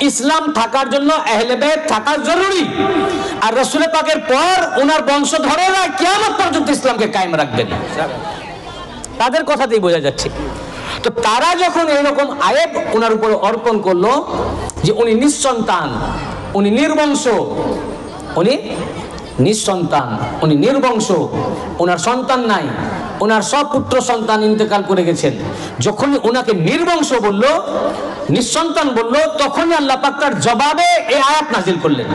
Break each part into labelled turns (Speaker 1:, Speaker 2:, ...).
Speaker 1: ইসলাম থাকার জন্য আহলে বাইত থাকা জরুরি, আর রাসূল পাকের পর ওনার বংশধরেরা কিয়ামত পর্যন্ত ইসলামকে কায়েম রাখবেন, তাদের কথাতেই বোঝা যাচ্ছে। তো তারা যখন এরকম আয়াত ওনার উপর অর্পণ করলো যে উনি নিঃসন্তান, উনি নির্বংশ, উনি নিঃসন্তান, উনি নির্বংশ, ওনার সন্তান নাই, ওনার সব পুত্র সন্তান ইন্তেকাল করে গেছেন, যখনই ওনাকে নির্বংশ বলল, নিঃসন্তান বলল, তখনই আল্লাহ পাক তার জবাবে এই আয়াত নাযিল করলেন।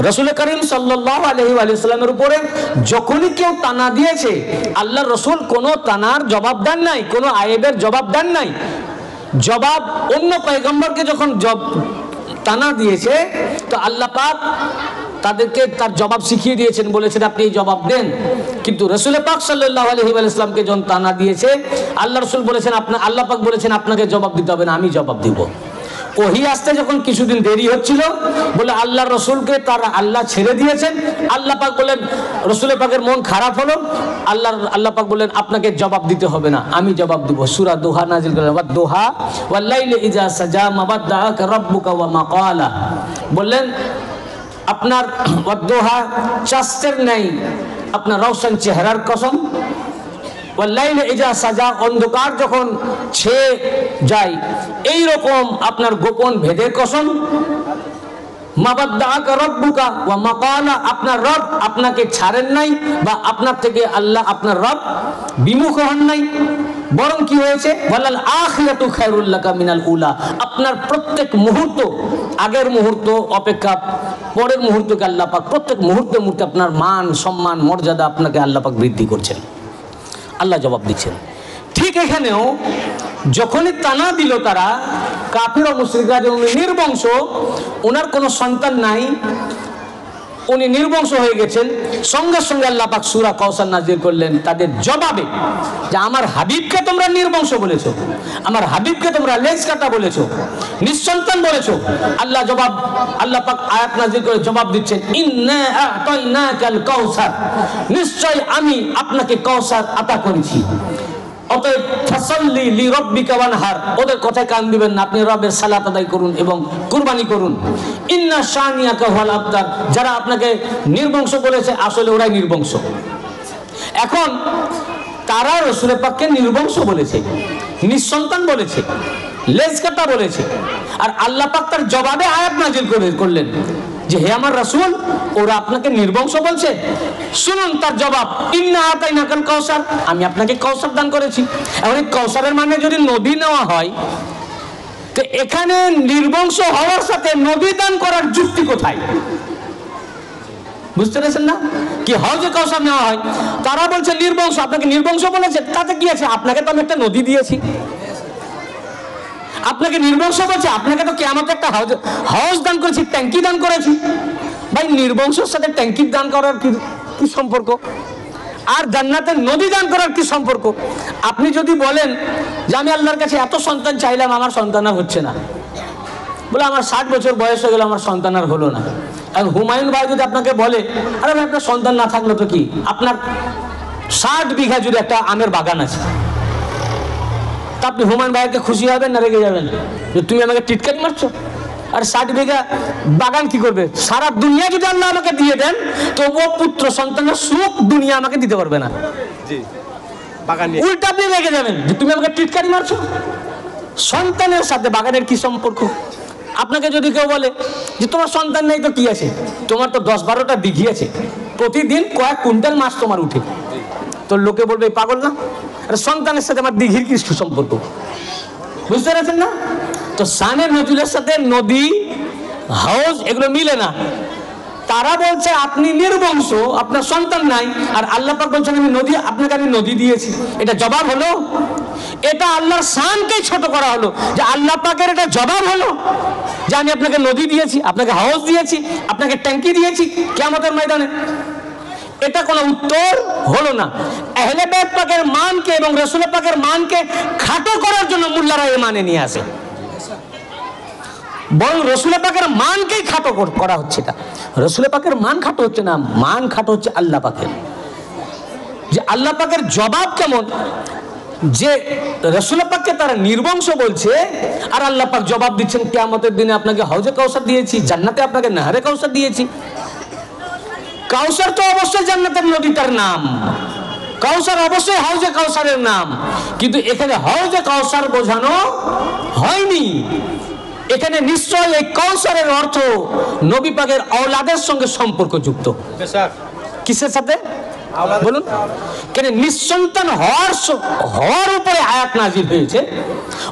Speaker 1: রাসূল করিম সাল্লাল্লাহু আলাইহি ওয়া সাল্লামের উপরে যখনই কেউ তানা দিয়েছে, আল্লাহর রাসূল কোনো তানার জবাব দেন নাই, কোনো আয়াতের জবাব দেন নাই। জবাব অন্য পয়গম্বরকে যখন তানা দিয়েছে, তো আল্লাহ পাক তাদেরকে তার জবাব শিখিয়ে দিয়েছেন, বলেছেন আপনি এই জবাব দেন। কিন্তু রাসূল পাক সাল্লাল্লাহু আলাইহি ওয়া সাল্লামকে যখন তানা দিয়েছে, আল্লাহ রাসূল বলেছেন আল্লাহ পাক বলেছেন আপনাকে জবাব দিতে হবে না, আমি জবাব দিব। ওহী আসতে যখন কিছুদিন দেরি হচ্ছিল, বলে আল্লাহর রাসূলকে তার আল্লাহ ছেড়ে দিয়েছেন। আল্লাহ পাক বলেন, রাসূল পাকের মন খারাপ হলো, আল্লাহ পাক বলেন আপনাকে জবাব দিতে হবে না, আমি জবাব দিব। সূরা দোহা নাযিল করলেন, ওয়াদ দোহা ওয়াল লাইলি ইজা সাজা মা ওয়াদ্দাআকা রাব্বুকা ওয়া মা ক্বালা। বললেন আপনার ওয়াদ দোহা চাঁদের নেই আপনার রওশন চেহারার কসম, ওয়াল লাইলি ইজা সাজা অন্ধকার যখন ছেয়ে যায় এই রকম আপনার গোপন ভেদের কসম, মা ওয়াদ্দাআকা রাব্বুকা ওয়া মা ক্বালা, আপনার রব আপনাকে ছাড়েন নাই বা আপনার থেকে আল্লাহ আপনার রব বিমুখ হন নাই, বরং কি হয়েছে, ওয়ালাল আখিরাতু খায়রুল লাকা মিনাল উলা, আপনার প্রত্যেক মুহূর্ত আগের মুহূর্ত অপেক্ষা পরের মুহূর্তকে আল্লাহ পাক প্রত্যেক মুহূর্তে মুহূর্তে আপনার মান সম্মান মর্যাদা আপনাকে আল্লাহ পাক বৃদ্ধি করছেন। আল্লাহ জবাব দিচ্ছেন। ঠিক এখানেও যখনই তানা দিল তারা কাফির ও মুশরিকরা যে উনি নির্বংশ, ওনার কোনো সন্তান নাই, উনি নির্বংশ হয়ে গেছেন, সঙ্গে সঙ্গে আল্লাহ পাক সূরা কাউসার নাযিল করলেন তাদের জবাবে যে আমার হাবিবকে তোমরা নির্বংশ বলেছো, আমার হাবিবকে তোমরা লেজ কাটা বলেছো, নিঃসন্তান বলেছো। আল্লাহ পাক আয়াত নাযিল করে জবাব দিচ্ছেন, ইন্না আ'তাইনাকাল কাউসার, নিশ্চয় আমি আপনাকে কাউসার আতা করেছি, অতএব ফাসাল্লি লিরাব্বিকা ওয়ানহার, ওদের কথায় কান দিবেন না, আপনি রবের সালাত আদায় করুন এবং কুরবানি করুন। ইন্না শানিয়াকা হুয়াল আবতার, যারা আপনাকে নির্বংশ বলেছে আসলে ওরাই নির্বংশ। এখন তারা রাসূল পাককে নির্বংশ বলেছে, নিঃসন্তান বলেছে, লেজ কাটা বলেছে, আর আল্লাহ পাক তার জবাবে আয়াত নাযিল করলেন যে হে আমার রাসূল, ওরা আপনাকে নির্বংশ বলছে, শুনুন তার জবাব, ইন্না আতাইনাকাল কাউসার, আমি আপনাকে কাউসার দান করেছি। এখন এই কাউসারের মানে যদি নদী নেওয়া হয়, তো এখানে নির্বংশ হওয়ার সাথে নদী দান করার যুক্তি কোথায়? বুঝতে পেরেছেন না? কি হাউজে কাউসার নেওয়া হয়, তারা বলছে নির্বংশ, আপনাকে নির্বংশ বলেছে, তাতে কি আছে, আপনাকে তো আমি একটা নদী দিয়েছি। আপনাকে নির্বংশ বলছে, আপনাকে তো কিয়ামতে একটা হাউস দান করেছি, ট্যাঙ্কি দান করেছি। ভাই নির্বংশের সাথে ট্যাঙ্কি দান করার কি সম্পর্ক? আর জান্নাতের নদী দান করার কি সম্পর্ক? আপনি যদি বলেন যে আমি আল্লাহর কাছে এত সন্তান চাইলাম, আমার সন্তান আর হচ্ছে না, বলে আমার 60 বছর বয়স হয়ে গেল, আমার সন্তান আর হলো না। আর হুমায়ুন ভাই যদি আপনাকে বলে, আরে ভাই আপনার সন্তান না থাকলো তো কি, আপনার 60 বিঘা যদি একটা আমের বাগান আছে, তা আপনি হুমায়ুন ভাইকে খুশি হবেন না রেগে যাবেন যে তুমি আমাকে টিটকারি মারছো? আর 60 বিঘা বাগান কি করবে? সারা দুনিয়া যদি আল্লাহ আমাকে দিয়ে দেন, তো ও পুত্র সন্তানের সুখ দুনিয়া আমাকে দিতে পারবে না। উল্টা আপনি রেগে যাবেন যে তুমি আমাকে টিটকারি মারছো। সন্তানের সাথে বাগানের কি সম্পর্ক? আপনাকে যদি কেউ বলে যে তোমার সন্তান নেই তো কি আছে, তোমার তো 10-12টা দিঘি আছে, প্রতিদিন কয়েক কুইন্টাল মাছ তোমার উঠে, তো লোকে বলবে পাগল না? সন্তানের সাথে আমার দিঘির কি সম্পর্ক? বুঝতে পারছেন না? তো শানে নজরুলের সাথে নদী, হাউস এগুলো মিলে না। তারা বলছে আপনি নির্বংশ, আপনার সন্তান নাই, আর আল্লাহ পাক বলছেন আমি নদী, আপনাকে আমি নদী দিয়েছি। এটা জবাব হলো? এটা আল্লাহর শানকে ছোট করা হলো, যে আল্লাহ পাকের এটা জবাব হলো যে আমি আপনাকে নদী দিয়েছি, আপনাকে হাউস দিয়েছি, আপনাকে ট্যাঙ্কি দিয়েছি কিয়ামতের ময়দানে। এটা কোনো উত্তর হলো না। আহলে বাইত পাকের মানকে এবং রাসূল পাকের মানকে খাটো করার জন্য মুল্লারা এই মানে নিয়ে আসে, বরং রাসূল পাকের মানকেই খাটো করা হচ্ছে। এটা রাসূল পাকের মান খাটো হচ্ছে না, মান খাটো হচ্ছে আল্লাহ পাকের। যে আল্লাহ পাকের জবাব কেমন, যে রাসূল পাককে তারা নির্বংশ বলছে, আর আল্লাহ পাক জবাব দিচ্ছেন কিয়ামতের দিনে আপনাকে হাউজে কাউসার দিয়েছি, জান্নাতে আপনাকে নাহরে কাউসার দিয়েছি। কাউসার তো অবশ্যই জান্নাতের নদী, তার নাম কাউসার, অবশ্যই হাউজে কাউসারের নাম, কিন্তু এখানে হাউজে কাউসার বোঝানো হয়নি। এখানে নিশ্চয় এই কাউসারের অর্থ নবী পাকের আওলাদের সঙ্গে সম্পর্কযুক্ত। কিসের সাথে বলুন? কেন নিঃসন্তান হওয়ার উপরে আয়াত নাজিল হয়েছে,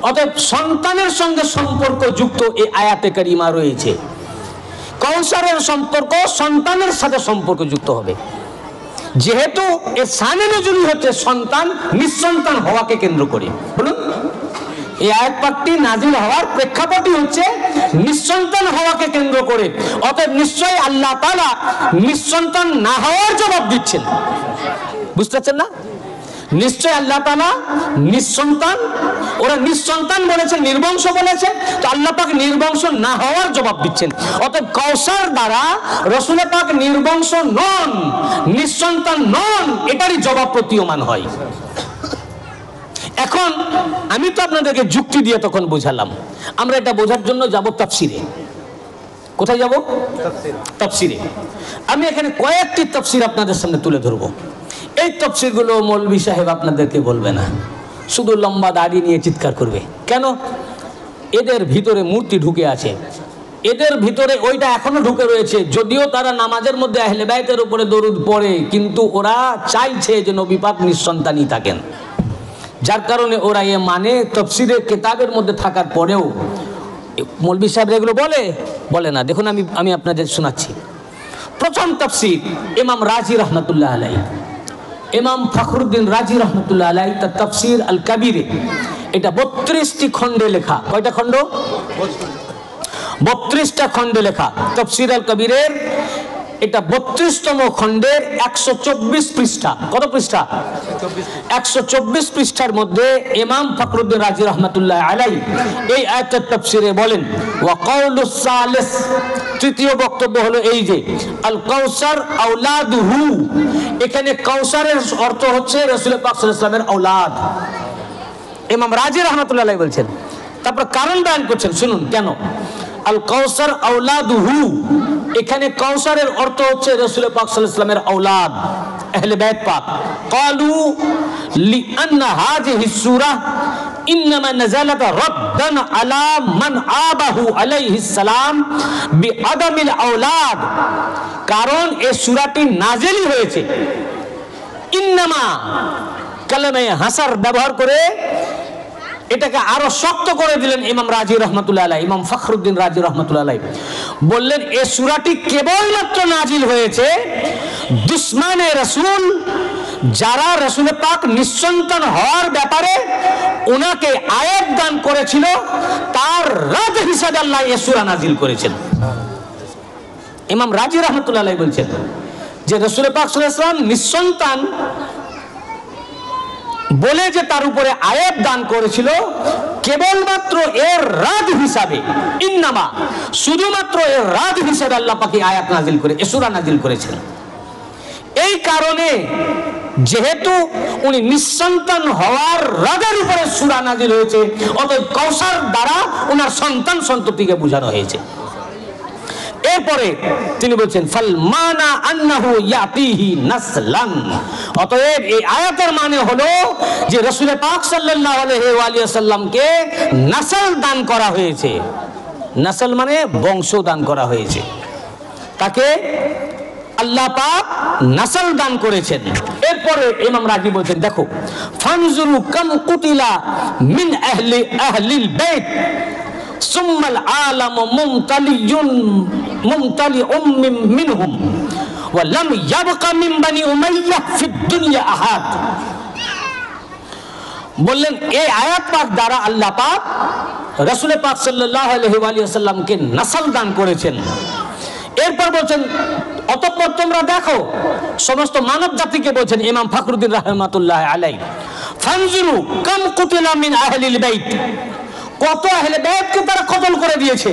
Speaker 1: অতএব সন্তানের সঙ্গে সম্পর্কযুক্ত এই আয়াতে কারিমা রয়েছে। কাউসারের সম্পর্ক সন্তানের সাথে সম্পর্কযুক্ত হবে, যেহেতু এর শানে নজুরি হচ্ছে সন্তান নিঃসন্তান হওয়াকে কেন্দ্র করে। বলুন, এই আয়াত পাঠটি নাজিল হওয়ার প্রেক্ষাপটই হচ্ছে নিঃসন্তান হওয়াকে কেন্দ্র করে। অতএব নিশ্চয়ই আল্লাহ তাআলা নিঃসন্তান না হওয়ার জবাব দিচ্ছেন। বুঝতে পারছেন না? নিশ্চয় আল্লাহ তাআলা নিঃসন্তান, ওরা নিঃসন্তান বলেছে, নির্বংশ বলেছে, তো আল্লাহ পাক নির্বংশ না হওয়ার জবাব দিচ্ছেন। অতএব কাউসার দ্বারা রাসূল পাক নির্বংশ নন, নিঃসন্তান নন, এটারই জবাব প্রতীয়মান হয়। এখন আমি তো আপনাদেরকে যুক্তি দিয়ে তখন বোঝালাম, আমরা এটা বোঝার জন্য যাব তাফসিরে। কোথায় যাব? তাফসিরে। আমি এখানে কয়েকটি তাফসির আপনাদের সামনে তুলে ধরবো। এই তাফসিরগুলো মৌলভী সাহেব আপনাদেরকে বলবে না, শুধু লম্বা দাড়ি নিয়ে চিৎকার করবে। কেন? এদের ভিতরে মূর্তি ঢুকে আছে, এদের ভিতরে ওইটা এখনো ঢুকে রয়েছে। যদিও তারা নামাজের মধ্যে আহলে বাইতের উপরে দরুদ পড়ে, কিন্তু ওরা চাইছে যে নবী পাক নিঃসন্তানই থাকেন, যার কারণে ওরা এ মানে তাফসিরের কিতাবের মধ্যে থাকার পরেও মৌলভী সাহেব এগুলো বলে না। দেখুন আমি আপনাদের শোনাচ্ছি। প্রথম তাফসির ইমাম রাজি রহমতুল্লাহ আলাইহি, ইমাম ফখরুদ্দিন রাজি রহমতুল্লাহ আলাইহি তার তাফসির আল কাবিরে, এটা 32টি খণ্ডে লেখা। কয়টা খণ্ড? 32টা খণ্ডে লেখা তাফসির আল কাবিরের। এটা 32তম খণ্ডের 124 পৃষ্ঠা। কত পৃষ্ঠা? 124 পৃষ্ঠার মধ্যে ইমাম ফখরুদ্দিন রাজি রহমতুল্লাহ আলাইহি এই আয়াতের তাফসিরে বলেন, ওয়া কাউলুস সালিস, তৃতীয় বক্তব্য হলো এই যে আল কাউসার আওলাদুহু, এখানে কাউসারের অর্থ হচ্ছে রাসূল পাক সাল্লাল্লাহু আলাইহি ওয়াসাল্লামের আওলাদ। ইমাম রাজি রহমতুল্লাহ আলাইহি বলছেন, তারপর কারণ বয়ান করছেন, শুনুন কেন। আল কাউসার আওলাদুহু, এখানে কাউসারের অর্থ হচ্ছে রাসূল পাক সাল্লাল্লাহু আলাইহি ওয়াসাল্লামের আওলাদ, আহলে বাইত পাক। ক্বালু লিআন্না হাযিহি সূরা ইন্নামা নাযালাত রাদ্দান আলা মান আবাহু আলাইহিস সালাম বিআদামিল আওলাদ, কারণ এই সূরাটি নাজিল হয়েছে ইন্নামা কালামে হাসার ব্যবহার করে এটাকে আরো শক্ত করে দিলেন ইমাম রাজি রহমতুল্লাহ আলাইহি, ইমাম ফখরুদ্দিন রাজি রহমতুল্লাহ আলাইহি বললেন এই সূরাটি কেবলমাত্র নাজিল হয়েছে দুশমনে রাসূল, যারা রাসূল পাক নিঃসন্তান হওয়ার ব্যাপারে ওনাকে আয়াত দান করেছিল, তার রাদ হিসাবে আল্লাহ এই সূরা নাজিল করেছেন। ইমাম রাজি রহমতুল্লাহ আলাইহি বলছেন যে রাসূল পাক সাল্লাল্লাহু আলাইহি ওয়াসাল্লাম নিঃসন্তান বলে যে তার উপরে আয়াত দান করেছিল, কেবলমাত্র এর রাদ হিসাবে, ইন্নামা শুধুমাত্র এর রাদ হিসাবে আল্লাহ পাক আয়াত নাজিল করে সূরা নাজিল করেছেন। এই কারণে যেহেতু উনি নিঃসন্তান হওয়ার রাদের উপরে সূরা নাজিল হয়েছে, অতএব কাউসার দ্বারা ওনার সন্তান সন্ততিকে বোঝানো হয়েছে। এরপরে তিনি বলছেন ফাল মানা আন্নাহু ইয়াতিহি নাসলান, অতএব এই আয়াতের মানে হলো যে রাসূল পাক সাল্লাল্লাহু আলাইহি ওয়া সাল্লামকে নাসল দান করা হয়েছে। নাসল মানে বংশ দান করা হয়েছে, তাকে আল্লাহ পাক নাসল দান করেছেন। এরপরে ইমাম রাজি বলছেন, দেখো ফানজুরু কাম কুতিলা মিন আহলিল বাইত সুম্মাল আলামু মুমতালিউম মিনহুম ওয়া লাম ইয়াবকা মিন বানি উমাইয়া ফিদ দুনিয়া আহাদ। বললেন এই আয়াত পাক দ্বারা আল্লাহ পাক রাসূল পাক সাল্লাল্লাহু আলাইহি ওয়া সাল্লামকে নাসল দান করেছেন। এরপর বলছেন অতঃপর তোমরা দেখো, সমস্ত মানব জাতিকে বলছেন ইমাম ফখরুদ্দিন রাহমাতুল্লাহ আলাইহি, ফানজুরু কাম কুতিলা মিন আহলিল বাইত, কত আহলে বাইতকে তারা কতল করে দিয়েছে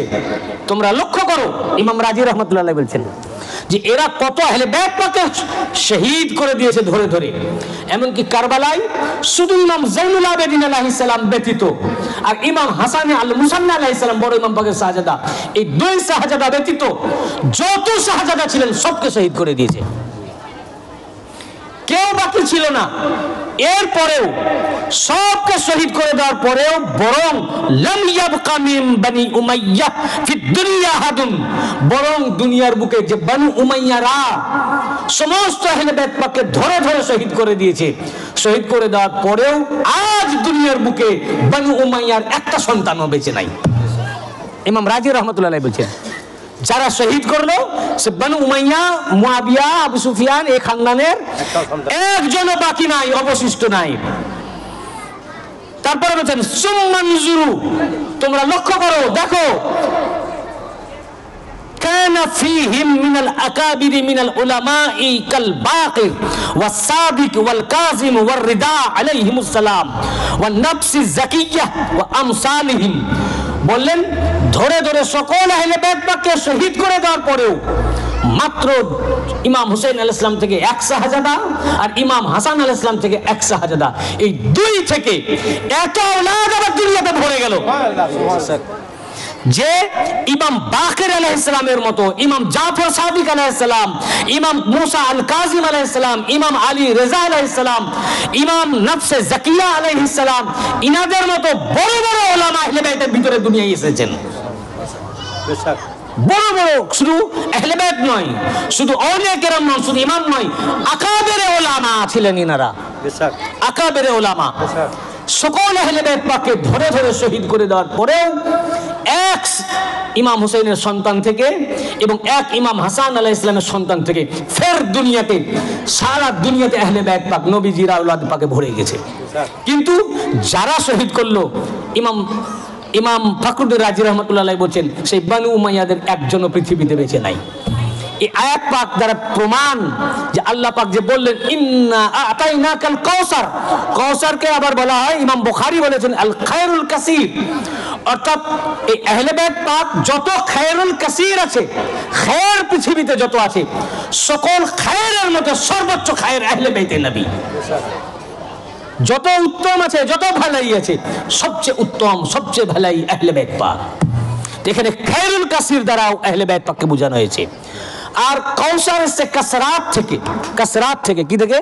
Speaker 1: তোমরা লক্ষ্য করো। ইমাম রাজি রহমতুল্লাহ আলাইহি বলছেন যে এরা কত আহলে বাইত পাককে শহীদ করে দিয়েছে ধরে ধরে। এমনকি কারবালায় শুধু ইমাম জাইনুল আবেদিন আলাইহিস সালাম ব্যতীত আর ইমাম হাসান আল মুসান্না আলাইহিস সালাম বড় ইমাম পাকের শাহজাদা, এই দুই শাহজাদা ব্যতীত যত শাহজাদা ছিলেন সবকে শহীদ করে দিয়েছে, কেউ বাকি ছিল না। এরপরেও সবকে শহীদ করে দেওয়ার পরেও বরং লাম ইয়াবকা মিন বনি উমাইয়া ফি দুনিয়া আহাদুন, বরং দুনিয়ার বুকে যে বনি উমাইয়ারা সমস্ত আহলে বাইত পাককে ধরে ধরে শহীদ করে দিয়েছে, শহীদ করে দেওয়ার পরেও আজ দুনিয়ার বুকে বনি উমাইয়ার একটা সন্তানও বেঁচে নাই। ইমাম রাজি রহমাতুল্লাহ আলাইহি বলছেন যারা শহীদ করলো সে বনু উমাইয়া, মুয়াবিয়া, আবু সুফিয়ান এই খানদানের একজনও বাকি নাই, অবশিষ্ট নাই। তারপরে বলছেন সুম্মানজুরু, তোমরা লক্ষ্য করো, দেখো কানা ফীহিম মিনাল আকাবিরি মিনাল উলামাই কাল বাকির ওয়াস সাদিক ওয়াল কাযিম ওয়ার রিদা আলাইহিমুস সালাম ওয়ান নাফসিজ যাকিয়্যাহ ওয়া আমসালিহিম। বললেন ধরে ধরে সকল আহলে বাইত পাককে শহীদ করে দেওয়ার পরেও মাত্র ইমাম হুসাইন আলাইহিস সালাম থেকে এক শাহজাদা আর ইমাম হাসান আলাইহিস সালাম থেকে এক শাহজাদা, এই দুই থেকে এত আওলাদ আবার দুনিয়াতে ভরে গেল যে ইমাম বাকির আলাইহিস সালামের মতো, ইমাম জাফর সাদিক আলাইহিস সালাম, ইমাম মুসা আল কাযিম আলাইহিস সালাম, ইমাম আলী রেজা আলাইহিস সালাম, ইমাম নফসে জাকিয়া আলাইহিস সালাম, ইনাদের মতো বড় বড় উলামা আহলে বাইতের ভিতরে দুনিয়ায় এসেছেন। বড় বড় শুধু আহলে বাইত নয়, শুধু আউলিয়া কেরাম নয়, শুধু ইমাম নয়, আকাবেরে উলামা ছিলেন ইনারা, আকাবেরে উলামা। সকল আহলে বাইত পাককে ধরে ধরে শহীদ করে দেওয়ার পরেও এক ইমাম হুসাইনের সন্তান থেকে এবং এক ইমাম হাসান আলাইহিস সালামের সন্তান থেকে ফের দুনিয়াতে, সারা দুনিয়াতে আহলে বাইত পাক নবীজির আওলাদ পাকে ভরে গেছে। কিন্তু যারা শহীদ করলো ইমাম ফখরুদ্দিন রাজি রহমাতুল্লাহ আলাইহি বলছেন সেই বনু উমাইয়াদের একজনও পৃথিবীতে বেঁচে নাই। এই আয়াত পাক দ্বারা প্রমাণ যে আল্লাহ পাক যে বললেন ইন্না আতাইনাকাল কাউসার, কাউসারকে আবার বলা হয়, ইমাম বুখারী বলেছেন আল খায়রুল কাসীর, অর্থাৎ এই আহলে বাইত পাক যত খায়রুল কাসীর আছে, খায়ের পৃথিবীতে যত আছে সকল খায়েরের মধ্যে সর্বোচ্চ খায়ের আহলে বাইতে নবী। যত উত্তম আছে, যত ভালাই আছে, সবচেয়ে উত্তম সবচেয়ে ভালাই আহলে বাইত পাক। এখানে খায়রুল কাসীর দ্বারাও আহলে বাইত পাককে বোঝানো হয়েছে। আর কাউসার এসছে কাসরাত থেকে, কাসরাত থেকে, কি থেকে?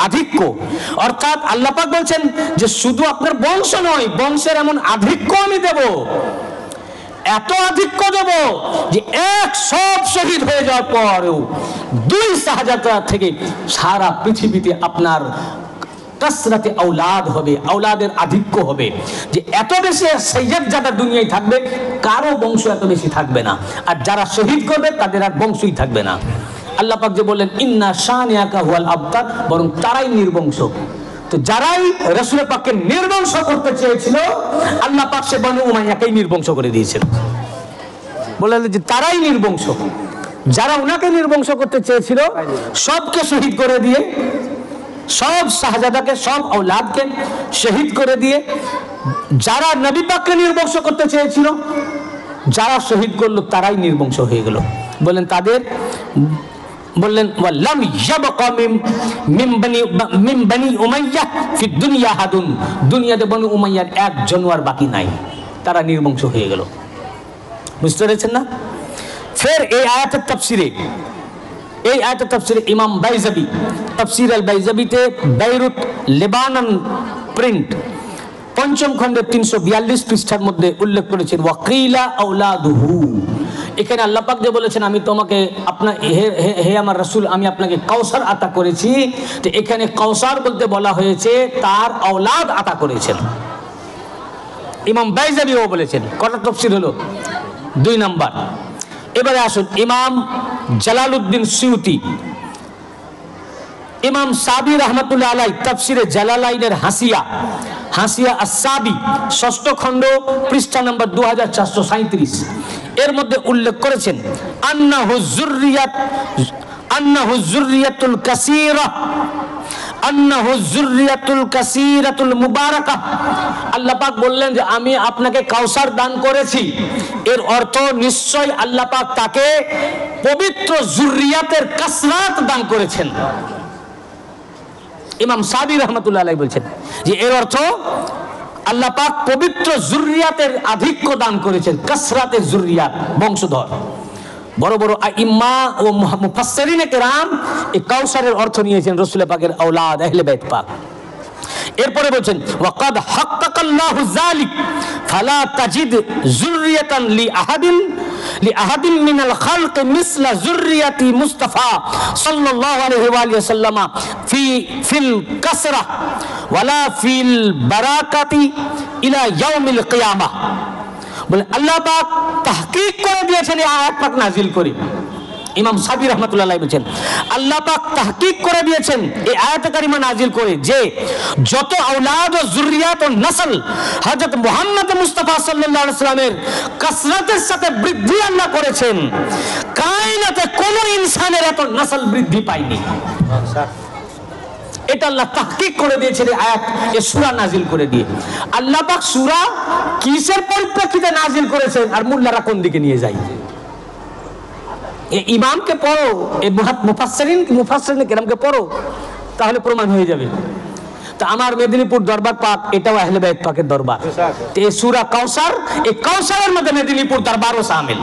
Speaker 1: আধিক্য। অর্থাৎ আল্লাহ পাক বলছেন যে শুধু আপনার বংশ নয়, বংশের এমন আধিক্য আমি দেব, এত আধিক্য দেব যে এক সব শহীদ হয়ে যাওয়ার পরেও দুই শাহজাদা থেকে সারা পৃথিবীতে আপনার কাসরাতে আওলাদ হবে, আওলাদের আধিক্য হবে, যে এত বেশি সৈয়দ যারা দুনিয়ায় থাকবে কারো বংশ এত বেশি থাকবে না, আর যারা শহীদ করবে তাদের আর বংশই থাকবে না। আল্লাহ পাক যে বললেন ইন্না শানিয়াকা হুয়াল আবতার, বরং তারাই নির্বংশ। তো যারাই রাসূল পাককে নির্বংশ করতে চেয়েছিল আল্লাহ পাক সে বনু উমাইয়াকেই নির্বংশ করে দিয়েছেন। বললেন যে তারাই নির্বংশ, যারা উনাকে নির্বংশ করতে চেয়েছিল সবকে শহীদ করে দিয়ে, সব শাহজাদাকে, সব আওলাদকে শহীদ করে দিয়ে, যারা নবী পাককে নির্বংশ করতে চেয়েছিল যারা শহীদ করলো তারাই নির্বংশ হয়ে গেল। বললেন তাদের, বললেন ওয়াল্লাম ইয়াবকা মিন বনি উমাইয়া ফি দুনিয়া আহাদুন, দুনিয়াতে বনু উমাইয়ার একজন আর বাকি নাই, তারা নির্বংশ হয়ে গেল। বুঝতে পেরেছেন না? ফের এই আয়াতের তাফসীরে ইমাম বাইজাবি, তাফসীর আল বাইজাবিতে বেইরুত লেবানন প্রিন্ট পঞ্চম খণ্ডের 342 পৃষ্ঠার মধ্যে উল্লেখ করেছেন ওয়াকিলা আওলাদুহু। এখানে আল্লাহ পাক যে বলেছেন আমি তোমাকে আপনার হে আমার রাসূল আমি আপনাকে কাউসার আতা করেছি, তো এখানে কাউসার বলতে বলা হয়েছে তার আওলাদ আতা করেছেন। ইমাম বাইজাবিও বলেছেন। কটা তাফসীর হলো? 2 নাম্বার। এবারে আসুন ইমাম জালালউদ্দিন সিউতি, ইমাম সাবি রহমাতুল্লাহ আলাইহি তাফসীরে জালালাইনের হাসিয়া আস-সাবি 6ষ্ঠ খণ্ড পৃষ্ঠা নম্বর 2437 এর মধ্যে উল্লেখ করেছেন আন্নাহু যুররিয়াতুল কাসীরা আন্নাহু যুররিয়াতুল কাসীরাতুল মুবারাকা, আল্লাহ পাক বললেন যে আমি আপনাকে কাউসার দান করেছি, এর অর্থ নিশ্চয় আল্লাহ পাক তাকে পবিত্র যুররিয়াতের কাসরাত দান করেছেন। ইমাম সাদি রাহমাতুল্লাহ আলাইহি বলছেন যে এর অর্থ আল্লাহ পাক পবিত্র যুররিয়াতের আধিক্য দান করেছেন, কাসরাতের যুররিয়াত, বংশধর। বড় বড় আইম্মা ও মুফাসসিরিনে কেরাম এই কাউসারের অর্থ নিয়েছেন রাসূল পাকের আওলাদ আহলে বাইত পাক। এরপরে বলছেন ওয়াকাদ হাক্কাকাল্লাহু যালিক ফালা তাজিদ যুররিয়াতান লিআহাদিন মিনাল খালক মিসলা যুররিয়াতি মুস্তাফা সাল্লাল্লাহু আলাইহি ওয়া আলিহি ওয়াসাল্লাম ফিল কাসরা ওয়ালা ফিল বারাকাতি ইলা ইয়াউমিল কিয়ামাহ। বলে আল্লাহ পাক তাহকিক করে দিয়েছেন এই আয়াত পাক নাজিল করে। ইমাম সাবি রাহমাতুল্লাহ আলাইহি বলেন আল্লাহ পাক তাহকিক করে দিয়েছেন এই আয়াত কারিমা নাজিল করে যে যত আওলাদ ও যুররিয়াত ও নসল হযরত মুহাম্মদ মুস্তাফা সাল্লাল্লাহু আলাইহি ওয়াসাল্লামের কাসরাতের সাথে বৃদ্ধি আল্লাহ করেছেন, কায়নাতে কোন ইনসানের এত নসল বৃদ্ধি পায়নি। এটা আল্লাহ তাহকিক করে দিয়েছেন এই আয়াত, এই সূরা নাজিল করে দিয়ে। আল্লাহ পাক সূরা কিসের পরিপ্রেক্ষিতে নাজিল করেছেন আর মুল্লারা কোন দিকে নিয়ে যায়? এই ইমামকে পড়ো, এই মুফাসসিরিন কেরামকে পড়ো, তাহলে প্রমাণ হয়ে যাবে। তো আমার মেদিনীপুর দরবার পাক এটাও আহলে বাইত পাকের দরবার। তো এই সূরা কাউসার, এই কাউসারের মধ্যে মেদিনীপুর দরবারও শামিল।